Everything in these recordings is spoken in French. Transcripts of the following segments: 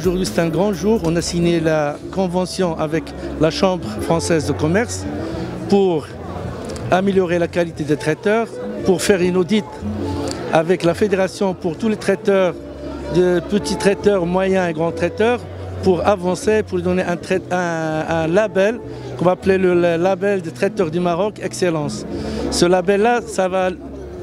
Aujourd'hui, c'est un grand jour. On a signé la convention avec la Chambre française de commerce pour améliorer la qualité des traiteurs, pour faire une audit avec la fédération pour tous les traiteurs, de petits traiteurs, moyens et grands traiteurs, pour avancer, pour lui donner un label qu'on va appeler le label des traiteurs du Maroc Excellence. Ce label-là, ça va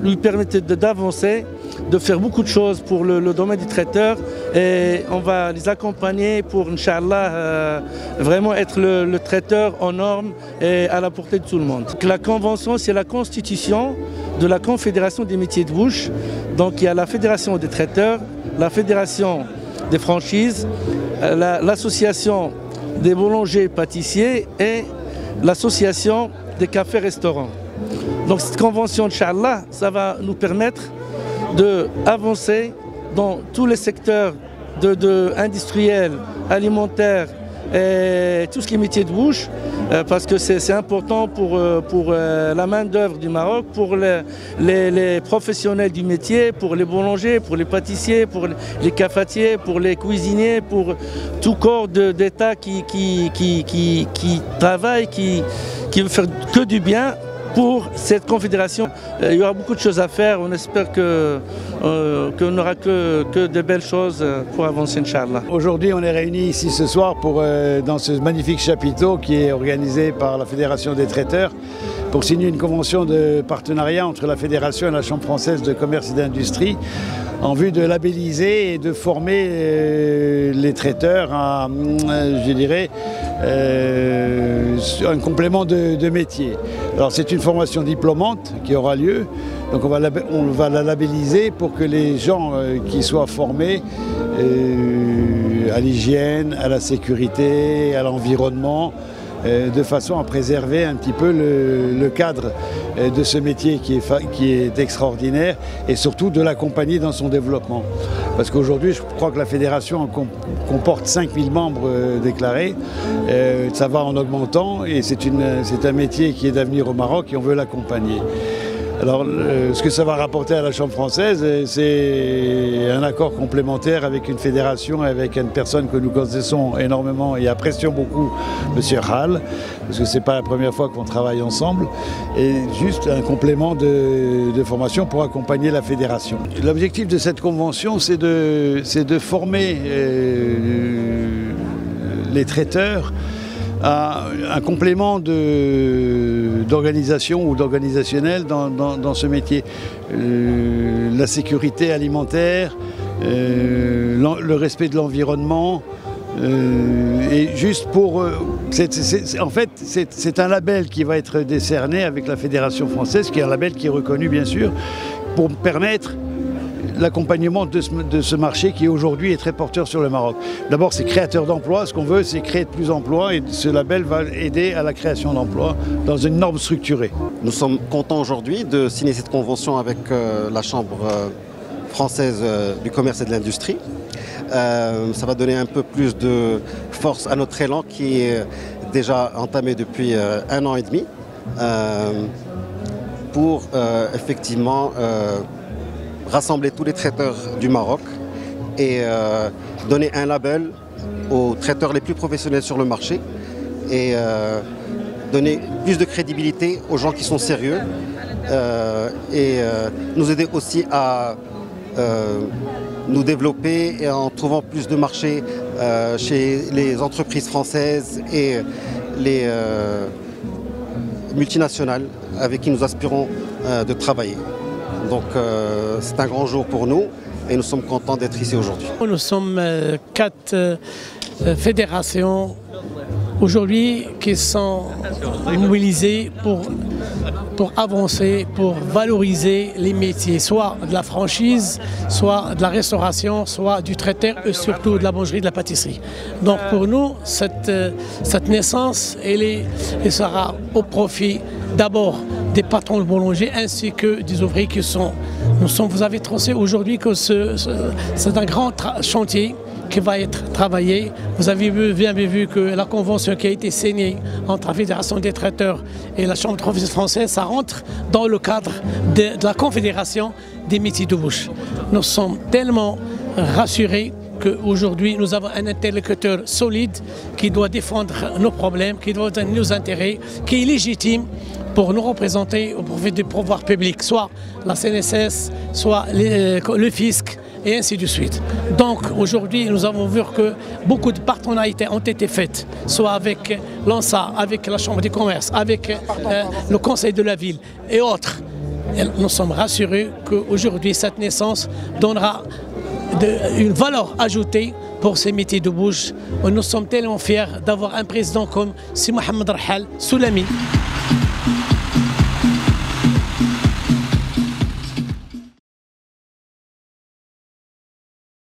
lui permettre d'avancer, de faire beaucoup de choses pour le domaine du traiteur, et on va les accompagner pour, Inch'Allah, vraiment être le traiteur en normes et à la portée de tout le monde. La convention, c'est la constitution de la Confédération des métiers de bouche. Donc il y a la Fédération des traiteurs, la Fédération des franchises, l'association des boulangers et pâtissiers et l'association des cafés-restaurants. Donc cette convention, Inch'Allah, ça va nous permettre d'avancer dans tous les secteurs industriels, alimentaires et tout ce qui est métier de bouche, parce que c'est important pour la main-d'œuvre du Maroc, pour les professionnels du métier, pour les boulangers, pour les pâtissiers, pour les cafetiers, pour les cuisiniers, pour tout corps d'État qui travaille, qui veut faire que du bien pour cette confédération. Il y aura beaucoup de choses à faire. On espère qu'on n'aura que de belles choses pour avancer, Inch'Allah. Aujourd'hui, on est réunis ici ce soir dans ce magnifique chapiteau qui est organisé par la Fédération des traiteurs pour signer une convention de partenariat entre la Fédération et la Chambre française de commerce et d'industrie en vue de labelliser et de former les traiteurs à, je dirais, un complément de métier. Alors c'est une formation diplômante qui aura lieu, donc on va la labelliser pour que les gens qui soient formés à l'hygiène, à la sécurité, à l'environnement, de façon à préserver un petit peu le cadre de ce métier qui est extraordinaire, et surtout de l'accompagner dans son développement. Parce qu'aujourd'hui, je crois que la fédération comporte 5000 membres déclarés. Ça va en augmentant, et c'est un métier qui est d'avenir au Maroc et on veut l'accompagner. Alors, ce que ça va rapporter à la Chambre française, c'est un accord complémentaire avec une fédération, avec une personne que nous connaissons énormément et apprécions beaucoup, M. Hall, parce que ce n'est pas la première fois qu'on travaille ensemble, et juste un complément de formation pour accompagner la fédération. L'objectif de cette convention, c'est de former les traiteurs à un complément d'organisation ou d'organisationnel dans ce métier. La sécurité alimentaire, le respect de l'environnement, et juste pour... en fait, c'est un label qui va être décerné avec la Fédération française, qui est un label qui est reconnu bien sûr, pour permettre l'accompagnement de ce marché qui aujourd'hui est très porteur sur le Maroc. D'abord, c'est créateur d'emplois. Ce qu'on veut, c'est créer de plus d'emplois, et ce label va aider à la création d'emplois dans une norme structurée. Nous sommes contents aujourd'hui de signer cette convention avec la Chambre française du commerce et de l'industrie. Ça va donner un peu plus de force à notre élan qui est déjà entamé depuis 1 an et demi pour effectivement rassembler tous les traiteurs du Maroc et donner un label aux traiteurs les plus professionnels sur le marché, et donner plus de crédibilité aux gens qui sont sérieux, et nous aider aussi à nous développer et en trouvant plus de marchés chez les entreprises françaises et les multinationales avec qui nous aspirons de travailler. Donc c'est un grand jour pour nous et nous sommes contents d'être ici aujourd'hui. Nous sommes 4 fédérations aujourd'hui qui sont mobilisées pour avancer, pour valoriser les métiers, soit de la franchise, soit de la restauration, soit du traiteur et surtout de la boulangerie, de la pâtisserie. Donc pour nous, cette naissance, elle sera au profit d'abord des patrons de boulanger ainsi que des ouvriers qui sont... Vous avez tracé aujourd'hui que c'est un grand chantier qui va être travaillé. Vous avez bien vu que la convention qui a été signée entre la Fédération des traiteurs et la Chambre française, ça rentre dans le cadre de la Confédération des métiers de bouche. Nous sommes tellement rassurés qu'aujourd'hui nous avons un interlocuteur solide qui doit défendre nos problèmes, qui doit défendre nos intérêts, qui est légitime pour nous représenter au profit du pouvoir public, soit la CNSS, soit le fisc, et ainsi de suite. Donc aujourd'hui, nous avons vu que beaucoup de partenariats ont été faites, soit avec l'ANSA, avec la Chambre des commerces, avec le Conseil de la ville et autres. Et nous sommes rassurés qu'aujourd'hui, cette naissance donnera une valeur ajoutée pour ces métiers de bouche. Nous sommes tellement fiers d'avoir un président comme Si Mohamed Rahal Soulami.